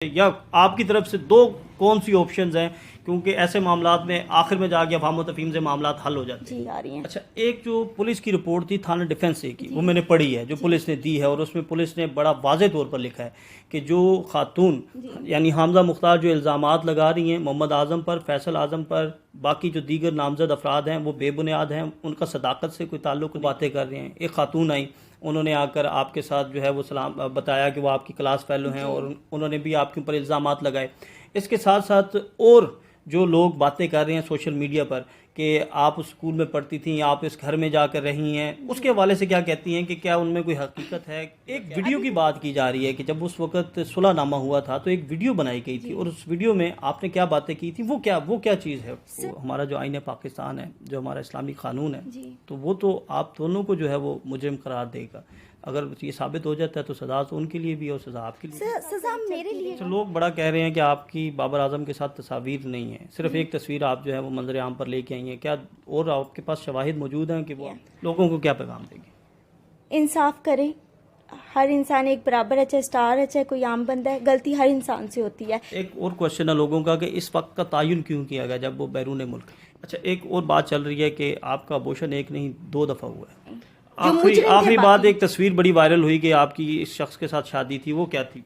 या आपकी तरफ से दो कौन सी ऑप्शंस हैं, क्योंकि ऐसे मामलात में आखिर में जाके अफाम तफहीम से मामलात हल हो जाते हैं। जी आ रही हैं। अच्छा, एक जो पुलिस की रिपोर्ट थी थाना डिफेंस से की, वो मैंने पढ़ी है, जो पुलिस ने दी है, और उसमें पुलिस ने बड़ा वाज़ेह तौर पर लिखा है कि जो खातून यानी हामजा मुख्तार जो इल्ज़ामात लगा रही हैं मोहम्मद आज़म पर, फैसल आज़म पर, बाकी जो दीगर नामजद अफराद हैं वो बेबुनियाद हैं, उनका सदाकत से कोई ताल्लुक बातें कर रहे हैं। एक खातून आई, उन्होंने आकर आपके साथ जो है वो सलाम बताया कि वो आपकी क्लास फेलो हैं और उन्होंने भी आपके ऊपर इल्ज़ामात लगाए। इसके साथ साथ और जो लोग बातें कर रहे हैं सोशल मीडिया पर कि आप उस स्कूल में पढ़ती थी, आप इस घर में जाकर रही हैं, उसके हवाले से क्या कहती हैं कि क्या उनमें कोई हकीकत है? एक वीडियो की बात की जा रही है कि जब उस वक्त सुलहनामा हुआ था तो एक वीडियो बनाई गई थी और उस वीडियो में आपने क्या बातें की थी, वो क्या चीज़ है? वो हमारा जो आईन पाकिस्तान है, जो हमारा इस्लामी कानून है, तो वो तो आप दोनों को जो है वो मुजरिम करार देगा। अगर ये साबित हो जाता है तो सज़ा तो उनके लिए भी और सज़ा आपके लिए। सज़ा मेरे लिए। तो लोग बड़ा कह रहे हैं कि आपकी बाबर आजम के साथ तस्वीर नहीं है, सिर्फ एक तस्वीर आप जो है वो मंजर आम पर लेके आई हैं। क्या और आपके पास शवाहिद मौजूद हैं कि वो लोगों को क्या पैगाम देंगे? इंसाफ करें, हर इंसान एक बराबर है, चाहे स्टार है चाहे कोई आम बंदा है, गलती हर इंसान से होती है। एक और क्वेश्चन है लोगों का कि इस वक्त का तयन क्यों किया गया जब वो बैरून मुल्क। अच्छा, एक और बात चल रही है कि आपका अबॉर्शन एक नहीं 2 दफ़ा हुआ है। आखिरी बात, एक तस्वीर बड़ी वायरल हुई कि आपकी इस शख्स के साथ शादी थी, वो क्या थी?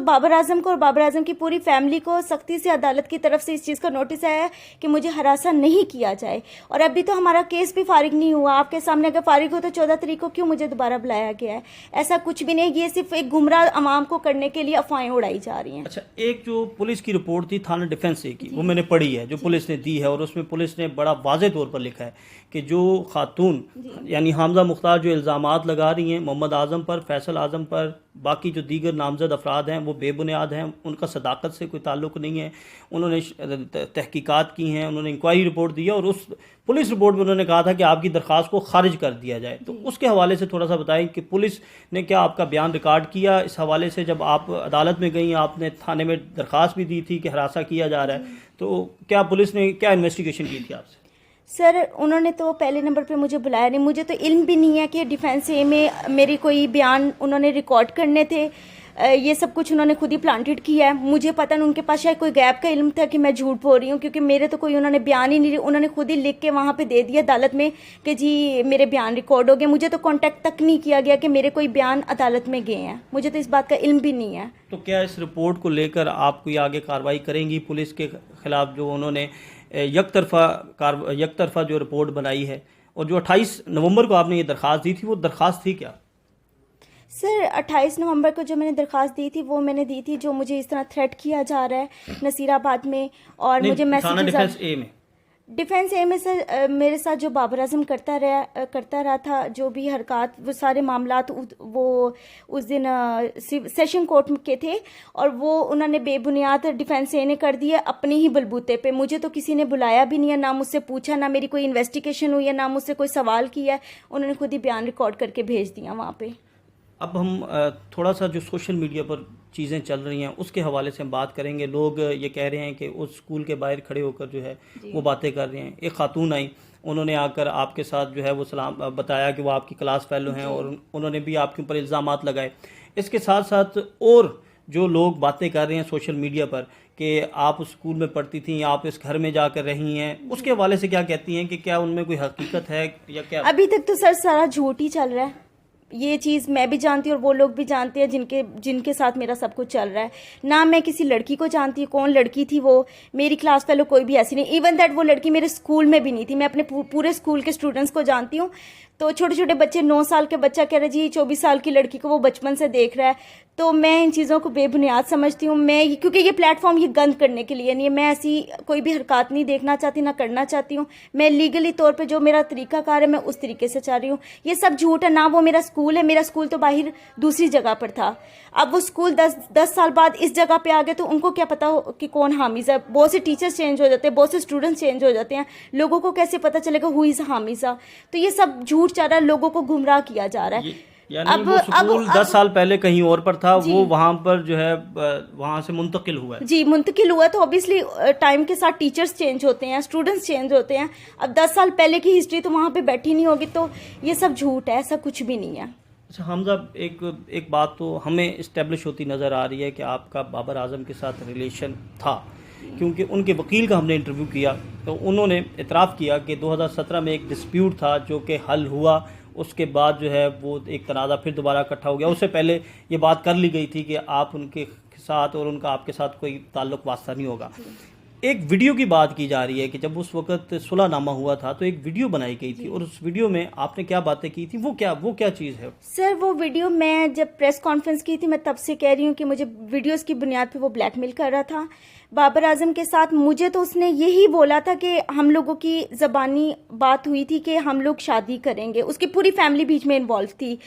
बाबर आजम को और बाबर आजम की पूरी फैमिली को सख्ती से अदालत की तरफ से इस चीज़ का नोटिस आया है कि मुझे हरासा नहीं किया जाए। और अभी तो हमारा केस भी फारिग नहीं हुआ, आपके सामने अगर फारिग हो तो 14 तारीख को क्यों मुझे दोबारा बुलाया गया है? ऐसा कुछ भी नहीं, ये सिर्फ एक गुमराह अवाम को करने के लिए अफवाहें उड़ाई जा रही हैं। अच्छा, एक जो पुलिस की रिपोर्ट थी थाना डिफेंस से की, वो मैंने पढ़ी है, जो पुलिस ने दी है, और उसमें पुलिस ने बड़ा वाज़ेह तौर पर लिखा है कि जो खातून यानी हामजा मुख्तार जो इल्ज़ामात लगा रही हैं मोहम्मद आज़म पर, फैसल आज़म पर, बाकी जो दीगर नामजद अफराद हैं वो बेबुनियाद हैं, उनका सदाकत से कोई ताल्लुक नहीं है। उन्होंने तहकीकात की हैं, उन्होंने इंक्वायरी रिपोर्ट दी है और उस पुलिस रिपोर्ट में उन्होंने कहा था कि आपकी दरख्वास्त को खारिज कर दिया जाए। तो उसके हवाले से थोड़ा सा बताएं कि पुलिस ने क्या आपका बयान रिकॉर्ड किया इस हवाले से? जब आप अदालत में गई, आपने थाने में दरख्वास्त भी दी थी कि हरासा किया जा रहा है, तो क्या पुलिस ने क्या इन्वेस्टिगेशन की थी आपसे? सर, उन्होंने तो पहले नंबर पे मुझे बुलाया नहीं, मुझे तो इल्म भी नहीं है कि डिफेंस ए में मेरी कोई बयान उन्होंने रिकॉर्ड करने थे। ये सब कुछ उन्होंने खुद ही प्लांटेड किया है। मुझे पता नहीं, उनके पास शायद कोई गैप का इल्म था कि मैं झूठ बोल रही हूँ, क्योंकि मेरे तो कोई उन्होंने बयान ही नहीं, उन्होंने खुद ही लिख के वहाँ पे दे दिया अदालत में कि जी मेरे बयान रिकॉर्ड हो गए। मुझे तो कांटेक्ट तक नहीं किया गया कि मेरे कोई बयान अदालत में गए हैं, मुझे तो इस बात का इल्म भी नहीं है। तो क्या इस रिपोर्ट को लेकर आप कोई आगे कार्रवाई करेंगी पुलिस के खिलाफ, जो उन्होंने एक तरफा जो रिपोर्ट बनाई है? और जो 28 नवंबर को आपने ये दरख्वास्त दी थी, वो दरख्वास्त थी क्या? सर, 28 नवंबर को जो मैंने दरख्वास्त दी थी वो मैंने दी थी जो मुझे इस तरह थ्रेट किया जा रहा है नसीराबाद में, और मुझे मैसेज डिफेंस ए में सर मेरे साथ जो बाबर आजम करता रहा था, जो भी हरकत, वो सारे मामलात वो उस दिन सेशन कोर्ट के थे और वो उन्होंने बेबुनियाद डिफेंस ए ने कर दिया अपने ही बलबूते पे। मुझे तो किसी ने बुलाया भी नहीं है, ना मुझसे पूछा, ना मेरी कोई इन्वेस्टिगेशन हुई है, ना मुझसे कोई सवाल किया है। उन्होंने खुद ही बयान रिकॉर्ड करके भेज दिया वहाँ पे। अब हम थोड़ा सा जो सोशल मीडिया पर चीज़ें चल रही हैं उसके हवाले से हम बात करेंगे। लोग ये कह रहे हैं कि उस स्कूल के बाहर खड़े होकर जो है वो बातें कर रहे हैं। एक खातून आई, उन्होंने आकर आपके साथ जो है वो सलाम बताया कि वो आपकी क्लास फेलो हैं और उन्होंने भी आपके ऊपर इल्ज़ामात लगाए। इसके साथ साथ और जो लोग बातें कर रहे हैं सोशल मीडिया पर कि आप उस स्कूल में पढ़ती थी, आप इस घर में जाकर रही हैं, उसके हवाले से क्या कहती हैं कि क्या उनमें कोई हकीकत है या क्या? अभी तक तो सर सारा झूठ ही चल रहा है। ये चीज़ मैं भी जानती हूँ और वो लोग भी जानते हैं जिनके साथ मेरा सब कुछ चल रहा है। ना मैं किसी लड़की को जानती हूँ, कौन लड़की थी वो, मेरी क्लास फेलो कोई भी ऐसी नहीं। इवन दैट वो लड़की मेरे स्कूल में भी नहीं थी। मैं अपने पूरे स्कूल के स्टूडेंट्स को जानती हूँ। तो छोटे छोटे बच्चे, 9 साल के बच्चा कह रहा है जी 24 साल की लड़की को वो बचपन से देख रहा है। तो मैं इन चीज़ों को बेबुनियाद समझती हूँ। मैं क्योंकि ये प्लेटफॉर्म ये गंद करने के लिए नहीं है, मैं ऐसी कोई भी हरकत नहीं देखना चाहती, ना करना चाहती हूँ। मैं लीगली तौर पे जो मेरा तरीकाकार है मैं उस तरीके से चाह रही हूँ। ये सब झूठ है। ना वो मेरा स्कूल है, मेरा स्कूल तो बाहर दूसरी जगह पर था। अब वो स्कूल 10 साल बाद इस जगह पे आ गए तो उनको क्या पता हो कि कौन हामिज़ है। बहुत से टीचर्स चेंज हो जाते हैं, बहुत से स्टूडेंट्स चेंज हो जाते हैं, लोगों को कैसे पता चलेगा हु इज़ हामिज़ा? तो ये सब झूठ चाह रहा है, लोगों को गुमराह किया जा रहा है। यानी वो स्कूल 10 साल पहले कहीं और पर था, वो वहां पर जो है वहां से मुंतकिल हुआ है। जी, मुंतकिल हुआ। तो ऑब्वियसली टाइम के साथ टीचर्स चेंज होते हैं, स्टूडेंट्स चेंज होते हैं। अब 10 साल पहले की हिस्ट्री तो वहां पे बैठी नहीं होगी, तो ये सब झूठ है, ऐसा कुछ भी नहीं है। अच्छा हमजा, एक बात तो हमें इस्टेब्लिश होती नज़र आ रही है कि आपका बाबर आजम के साथ रिलेशन था, क्योंकि उनके वकील का हमने इंटरव्यू किया तो उन्होंने इतराफ़ किया कि 2017 में एक डिस्प्यूट था जो कि हल हुआ, उसके बाद जो है वो एक तनाज़ा फिर दोबारा इकट्ठा हो गया। उससे पहले ये बात कर ली गई थी कि आप उनके साथ और उनका आपके साथ कोई ताल्लुक़ वास्ता नहीं होगा। एक वीडियो की बात की जा रही है कि जब उस वक्त सुलहनामा हुआ था तो एक वीडियो बनाई गई थी और उस वीडियो में आपने क्या बातें की थी, वो क्या चीज़ है? सर वो वीडियो मैं जब प्रेस कॉन्फ्रेंस की थी, मैं तब से कह रही हूँ कि मुझे वीडियोस की बुनियाद पे वो ब्लैकमेल कर रहा था बाबर आजम के साथ। मुझे तो उसने यही बोला था कि हम लोगों की ज़बानी बात हुई थी कि हम लोग शादी करेंगे, उसकी पूरी फैमिली बीच में इन्वॉल्व थी।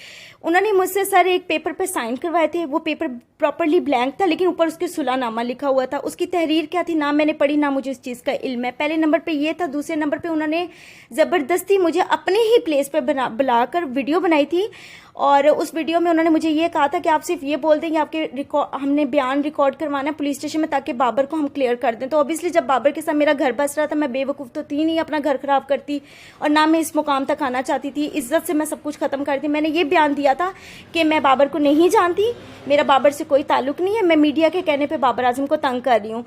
उन्होंने मुझसे सर एक पेपर पे साइन करवाए थे, वो पेपर प्रॉपरली ब्लैंक था लेकिन ऊपर उसके सुलहनामा लिखा हुआ था। उसकी तहरीर क्या थी ना मैंने पढ़ी, ना मुझे इस चीज़ का इल्म है। पहले नंबर पे ये था, दूसरे नंबर पे उन्होंने ज़बरदस्ती मुझे अपने ही प्लेस पे बुलाकर वीडियो बनाई थी और उस वीडियो में उन्होंने मुझे ये कहा था कि आप सिर्फ ये बोल दें कि आपके हमने बयान रिकॉर्ड करवाना है पुलिस स्टेशन में ताकि बाबर को हम क्लियर कर दें। तो ऑब्वियसली जब बाबर के साथ मेरा घर बस रहा था, मैं बेवकूफ़ तो थी नहीं अपना घर खराब करती और ना मैं इस मुकाम तक आना चाहती थी। इज्जत से मैं सब कुछ ख़त्म करती। मैंने ये बयान दिया था कि मैं बाबर को नहीं जानती, मेरा बाबर से कोई ताल्लुक़ नहीं है, मैं मीडिया के कहने पर बाबर आजम को तंग कर रही हूँ।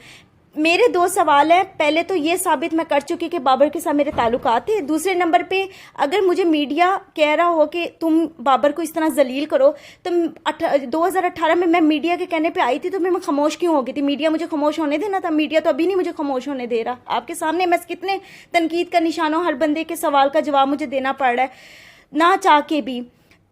मेरे दो सवाल हैं, पहले तो ये साबित मैं कर चुकी कि बाबर के साथ मेरे ताल्लुकात थे। दूसरे नंबर पे अगर मुझे मीडिया कह रहा हो कि तुम बाबर को इस तरह जलील करो, तो 2018 में मैं मीडिया के कहने पे आई थी, तो मैं खामोश क्यों हो गई थी? मीडिया मुझे खामोश होने देना था? मीडिया तो अभी नहीं मुझे खामोश होने दे रहा। आपके सामने मैं कितने तनकीद का निशान हूं, हर बंदे के सवाल का जवाब मुझे देना पड़ रहा है ना चाह के भी।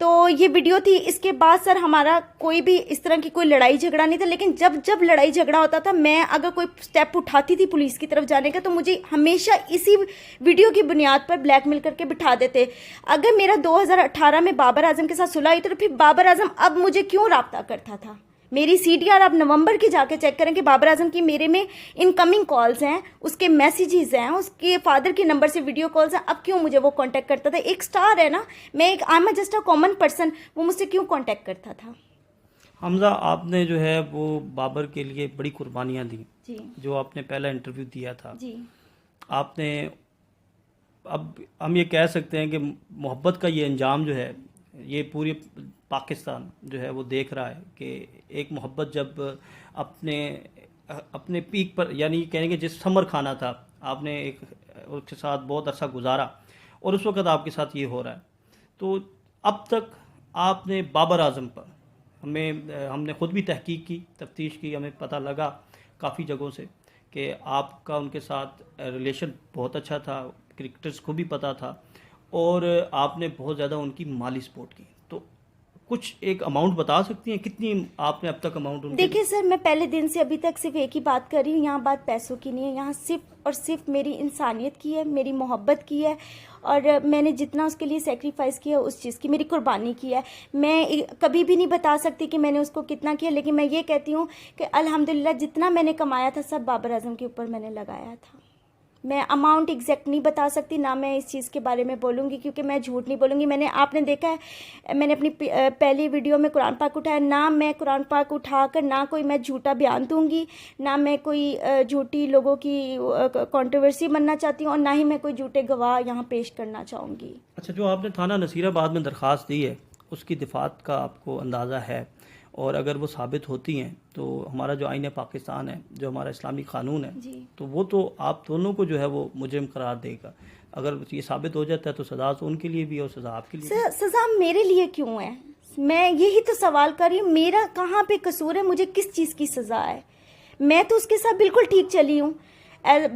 तो ये वीडियो थी। इसके बाद सर हमारा कोई भी इस तरह की कोई लड़ाई झगड़ा नहीं था, लेकिन जब लड़ाई झगड़ा होता था, मैं अगर कोई स्टेप उठाती थी पुलिस की तरफ जाने का, तो मुझे हमेशा इसी वीडियो की बुनियाद पर ब्लैकमेल करके बिठा देते। अगर मेरा 2018 में बाबर आजम के साथ सुलह हुई तो फिर बाबर आजम अब मुझे क्यों राब्ता करता था? मेरी CDR आप नवंबर की जाके चेक करें कि बाबर आजम की मेरे में इनकमिंग कॉल्स हैं, उसके मैसेजेस हैं, उसके फादर के नंबर से वीडियो कॉल्स हैं। अब क्यों मुझे वो कांटेक्ट करता था? एक स्टार है ना, मैं एक I am just a common person, वो मुझसे क्यों कांटेक्ट करता था? हमजा, आपने जो है वो बाबर के लिए बड़ी कुर्बानियाँ दी जी, जो आपने पहला इंटरव्यू दिया था। जी, आपने, अब हम ये कह सकते हैं कि मोहब्बत का ये अंजाम जो है, ये पूरी पाकिस्तान जो है वो देख रहा है कि एक मोहब्बत जब अपने पीक पर, यानी कहेंगे जिस समर खाना था, आपने एक उसके साथ बहुत अरसा गुजारा और उस वक़्त आपके साथ ये हो रहा है। तो अब तक आपने बाबर आजम पर, हमने ख़ुद भी तहकीक की, तफ्तीश की, हमें पता लगा काफ़ी जगहों से कि आपका उनके साथ रिलेशन बहुत अच्छा था, क्रिकेटर्स को भी पता था और आपने बहुत ज़्यादा उनकी माली सपोर्ट की। तो कुछ एक अमाउंट बता सकती हैं कितनी आपने अब तक अमाउंट उनके? देखिए सर, मैं पहले दिन से अभी तक सिर्फ एक ही बात कर रही हूँ, यहाँ बात पैसों की नहीं है, यहाँ सिर्फ और सिर्फ मेरी इंसानियत की है, मेरी मोहब्बत की है और मैंने जितना उसके लिए सेक्रीफाइस किया उस चीज़ की, मेरी कुर्बानी की है। मैं कभी भी नहीं बता सकती कि मैंने उसको कितना किया, लेकिन मैं ये कहती हूँ कि अल्हम्दुलिल्लाह जितना मैंने कमाया था सब बाबर आजम के ऊपर मैंने लगाया था। मैं अमाउंट एग्जैक्ट नहीं बता सकती, ना मैं इस चीज़ के बारे में बोलूँगी क्योंकि मैं झूठ नहीं बोलूँगी। आपने देखा है मैंने अपनी पहली वीडियो में कुरान पाक उठाया, ना मैं कुरान पाक उठाकर ना कोई मैं झूठा बयान दूँगी, ना मैं कोई झूठी लोगों की कंट्रोवर्सी बनना चाहती हूँ और ना ही मैं कोई झूठे गवाह यहाँ पेश करना चाहूँगी। अच्छा, जो आपने थाना नसीराबाद में दरख्वास्त दी है उसकी दिफात का आपको अंदाज़ा है, और अगर वो साबित होती हैं तो हमारा जो आईन पाकिस्तान है, जो हमारा इस्लामी कानून है, तो वो तो आप दोनों को जो है वो मुजरिम करार देगा। अगर ये साबित हो जाता है तो सज़ा तो उनके लिए भी है और सज़ा आपके लिए। सज़ा मेरे लिए क्यों है? मैं यही तो सवाल कर रही हूँ, मेरा कहाँ पे कसूर है? मुझे किस चीज़ की सज़ा है? मैं तो उसके साथ बिल्कुल ठीक चली हूँ।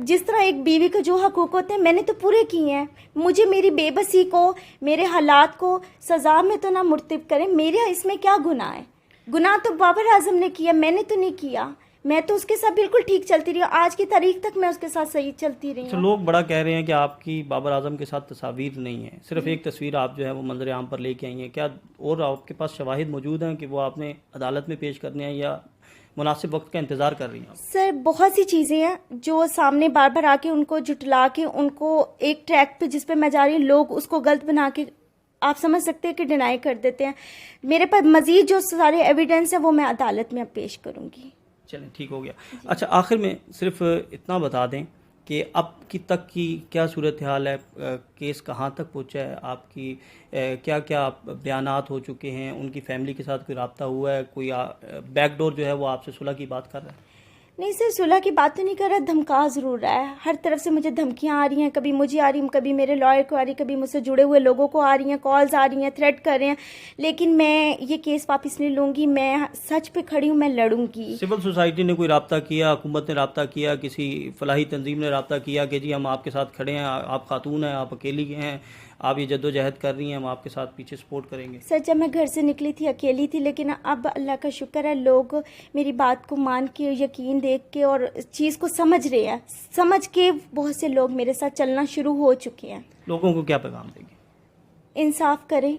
जिस तरह एक बीवी के जो हकूक़ होते हैं मैंने तो पूरे किए हैं। मुझे मेरी बेबसी को, मेरे हालात को सज़ा में तो ना मुर्तब करें। मेरा इसमें क्या गुनाह है? गुनाह तो बाबर आजम ने किया, मैंने तो नहीं किया। मैं तो उसके साथ बिल्कुल ठीक चलती रही, आज की तारीख तक मैं उसके साथ सही चलती रही। अच्छा, लोग बड़ा कह रहे हैं कि आपकी बाबर आजम के साथ तस्वीर नहीं है, सिर्फ एक तस्वीर आप जो है वो मंजर आम पर लेके आई हैं। क्या और आपके पास शवाहिद मौजूद हैं कि वो आपने अदालत में पेश करने हैं या मुनासिब वक्त का इंतज़ार कर रही हैं? सर बहुत सी चीज़ें हैं जो सामने बार बार आके उनको जुटला के, उनको एक ट्रैक पे जिस पे मैं जा रही हूँ लोग उसको गलत बना के आप समझ सकते हैं कि डिनाई कर देते हैं। मेरे पास मज़ीद जो सारे एविडेंस हैं वो मैं अदालत में पेश करूँगी। चलें, ठीक हो गया। अच्छा, आखिर में सिर्फ इतना बता दें कि अब की तक की क्या सूरत हाल है, केस कहाँ तक पहुँचा है, आपकी क्या क्या बयानात हो चुके हैं, उनकी फैमिली के साथ कोई रब्ता हुआ है, कोई बैकडोर जो है वो आपसे सुलह की बात कर रहा है? नहीं सर, सुलह की बात तो नहीं कर रहा, धमका ज़रूर रहा है। हर तरफ से मुझे धमकियाँ आ रही हैं, कभी मुझे आ रही, कभी मेरे लॉयर को आ रही, कभी मुझसे जुड़े हुए लोगों को आ रही हैं, कॉल्स आ रही हैं, थ्रेट कर रहे हैं। लेकिन मैं ये केस वापस नहीं लूँगी, मैं सच पे खड़ी हूँ, मैं लड़ूंगी। सिविल सोसाइटी ने कोई रब्ता किया, हुकूमत ने रब्ता किया, किसी फलाही तंजीम ने रब्ता किया कि जी हम आपके साथ खड़े हैं, आप खातून हैं, आप अकेली हैं, आप ये जद्दोजहद कर रही हैं, हम आपके साथ पीछे सपोर्ट करेंगे? सर, जब मैं घर से निकली थी अकेली थी, लेकिन अब अल्लाह का शुक्र है, लोग मेरी बात को मान के, यकीन देख के और चीज़ को समझ रहे हैं। समझ के बहुत से लोग मेरे साथ चलना शुरू हो चुके हैं। लोगों को क्या पैगाम देंगे? इंसाफ करें,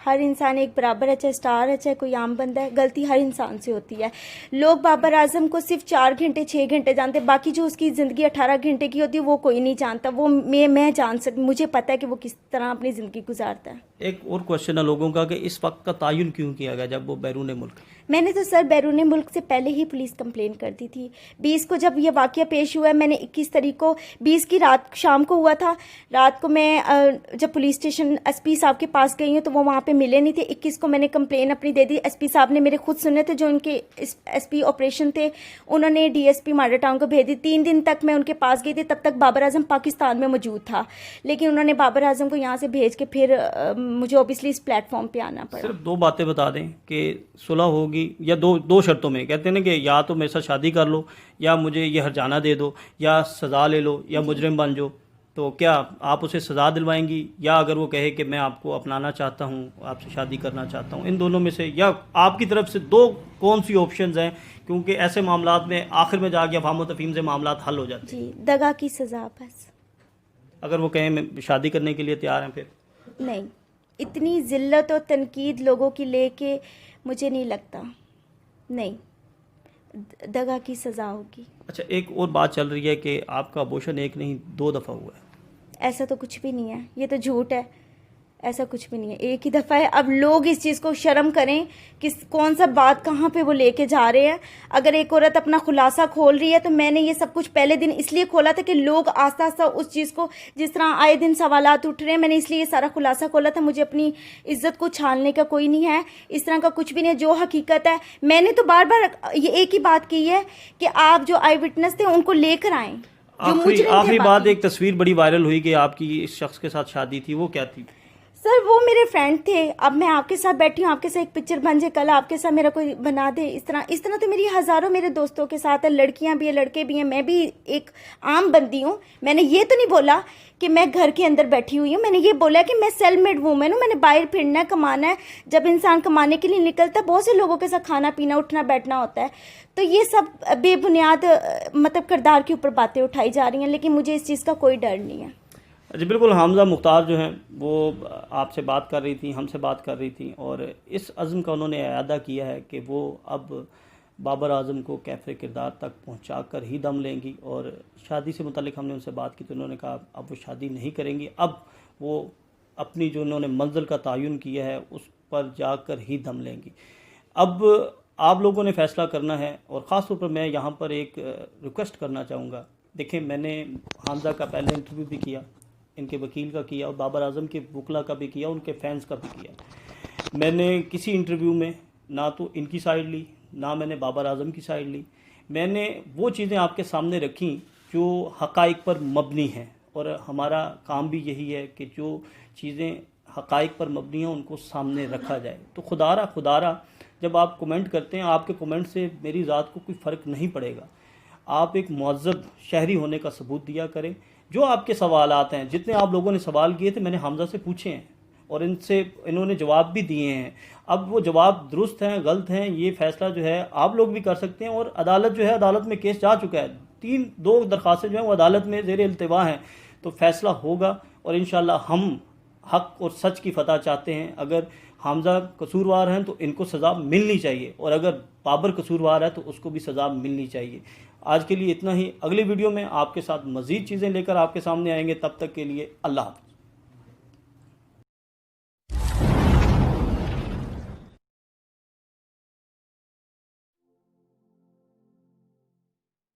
हर इंसान एक बराबर है, चाहे स्टार है चाहे कोई आम बंदा है, गलती हर इंसान से होती है। लोग बाबर आजम को सिर्फ 4 घंटे 6 घंटे जानते, बाकी जो उसकी ज़िंदगी 18 घंटे की होती है वो कोई नहीं जानता। वो मैं जान सकती, मुझे पता है कि वो किस तरह अपनी ज़िंदगी गुजारता है। एक और क्वेश्चन है लोगों का कि इस वक्त का तायुन क्यों किया गया जब वो बैरून मुल्क? मैंने तो सर बैरून मुल्क से पहले ही पुलिस कंप्लेन कर दी थी। 20 को जब ये वाक़या पेश हुआ है, मैंने 21 तारीख को, 20 की रात शाम को हुआ था, रात को मैं जब पुलिस स्टेशन एसपी साहब के पास गई हूँ तो वो वहाँ पे मिले नहीं थे। 21 को मैंने कंप्लेन अपनी दे दी। एसपी साहब ने मेरे खुद सुने थे, जो उनके एसपी ऑपरेशन थे, उन्होंने डीएसपी मॉडल टाउन को भेज दी। 3 दिन तक मैं उनके पास गई थी, तब तक बाबर आजम पाकिस्तान में मौजूद था, लेकिन उन्होंने बाबर आजम को यहाँ से भेज के फिर मुझे ऑब्वियसली इस प्लेटफॉर्म पर आना पड़ा। सिर्फ 2 बातें बता दें कि सुलह होगी या दो शर्तों में, कहते हैं ना कि या तो मेरे साथ शादी कर लो, या मुझे ये हरजाना दे दो, या सज़ा ले लो, या मुजरिम बन जाओ। तो क्या आप उसे सज़ा दिलवाएंगी, या अगर वो कहे कि मैं आपको अपनाना चाहता हूँ, आपसे शादी करना चाहता हूँ, इन दोनों में से या आपकी तरफ से 2 कौन सी ऑप्शंस हैं? क्योंकि ऐसे मामलात में आखिर में जाके अफाम व तफहीम से मामलात हल हो जाते हैं। जी, दगा की सज़ा बस। अगर वो कहें मैं शादी करने के लिए तैयार हैं, फिर नहीं, इतनी ज़िल्लत और तनकीद लोगों की लेके मुझे नहीं लगता, नहीं, दगा की सज़ा होगी। अच्छा, एक और बात चल रही है कि आपका अबॉर्शन 1 नहीं 2 दफ़ा हुआ है। ऐसा तो कुछ भी नहीं है, ये तो झूठ है, ऐसा कुछ भी नहीं है, एक ही दफ़ा है। अब लोग इस चीज़ को शर्म करें कि कौन सा बात कहाँ पे वो लेके जा रहे हैं। अगर एक औरत अपना खुलासा खोल रही है तो मैंने ये सब कुछ पहले दिन इसलिए खोला था कि लोग आस्ता आस्ता उस चीज़ को, जिस तरह आए दिन सवालात उठ रहे हैं, मैंने इसलिए ये सारा खुलासा खोला था। मुझे अपनी इज्जत को छानने का कोई नहीं है, इस तरह का कुछ भी नहीं है। जो हकीकत है, मैंने तो बार बार ये एक ही बात की है कि आप जो आई विटनेस थे उनको लेकर आएँ। आखिरी बात, एक तस्वीर बड़ी वायरल हुई कि आपकी इस शख्स के साथ शादी थी, वो क्या थी? सर, वो मेरे फ्रेंड थे। अब मैं आपके साथ बैठी हूँ, आपके साथ एक पिक्चर बन जाए, कल आपके साथ मेरा कोई बना दे, इस तरह तो मेरी हज़ारों मेरे दोस्तों के साथ है, लड़कियाँ भी हैं, लड़के भी हैं, मैं भी एक आम बंदी हूँ। मैंने ये तो नहीं बोला कि मैं घर के अंदर बैठी हुई हूँ, मैंने ये बोला कि मैं सेल्फ मेड वूमेन हूँ, मैंने बाहर फिरना है, कमाना है। जब इंसान कमाने के लिए निकलता है, बहुत से लोगों के साथ खाना पीना, उठना बैठना होता है। तो ये सब बेबुनियाद मतलब किरदार के ऊपर बातें उठाई जा रही हैं, लेकिन मुझे इस चीज़ का कोई डर नहीं है। जी बिल्कुल, हामज़ा मुख्तार जो हैं वो आपसे बात कर रही थी, हमसे बात कर रही थी, और इस अज़्म का उन्होंने अदा किया है कि वो अब बाबर आज़म को कैफ़े किरदार तक पहुंचा कर ही दम लेंगी। और शादी से मुतल्लिक़ हमने उनसे बात की तो उन्होंने कहा अब वो शादी नहीं करेंगी, अब वो अपनी जो उन्होंने मंजिल का तयन किया है उस पर जाकर ही दम लेंगी। अब आप लोगों ने फ़ैसला करना है, और ख़ास तौर पर मैं यहाँ पर एक रिक्वेस्ट करना चाहूँगा। देखिए, मैंने हामज़ा का पहले इंटरव्यू भी किया, इनके वकील का किया, और बाबर आज़म के वकला का भी किया, उनके फैंस का भी किया। मैंने किसी इंटरव्यू में ना तो इनकी साइड ली, ना मैंने बाबर आज़म की साइड ली। मैंने वो चीज़ें आपके सामने रखी जो हक़ाइक़ पर मबनी हैं, और हमारा काम भी यही है कि जो चीज़ें हक़ाइक़ पर मबनी हैं उनको सामने रखा जाए। तो खुदारा जब आप कमेंट करते हैं, आपके कमेंट से मेरी ज़ात को कोई फ़र्क नहीं पड़ेगा। आप एक मुअज़्ज़ब शहरी होने का सबूत दिया करें। जो आपके सवालात हैं, जितने आप लोगों ने सवाल किए थे, मैंने हामज़ा से पूछे हैं और इन्होंने जवाब भी दिए हैं। अब वो जवाब दुरुस्त हैं गलत हैं, ये फ़ैसला जो है आप लोग भी कर सकते हैं। और अदालत जो है, अदालत में केस जा चुका है, 2 दरख्वास्तें जो हैं वो अदालत में ज़ेर इल्तिवा हैं, तो फ़ैसला होगा। और इंशाअल्लाह हम हक़ और सच की फ़तह चाहते हैं। अगर हामज़ा कसूरवार हैं तो इनको सज़ा मिलनी चाहिए, और अगर बाबर कसूरवार है तो उसको भी सज़ा मिलनी चाहिए। आज के लिए इतना ही। अगली वीडियो में आपके साथ मज़ीद चीज़ें लेकर आपके सामने आएंगे। तब तक के लिए अल्लाह हाफ़िज़।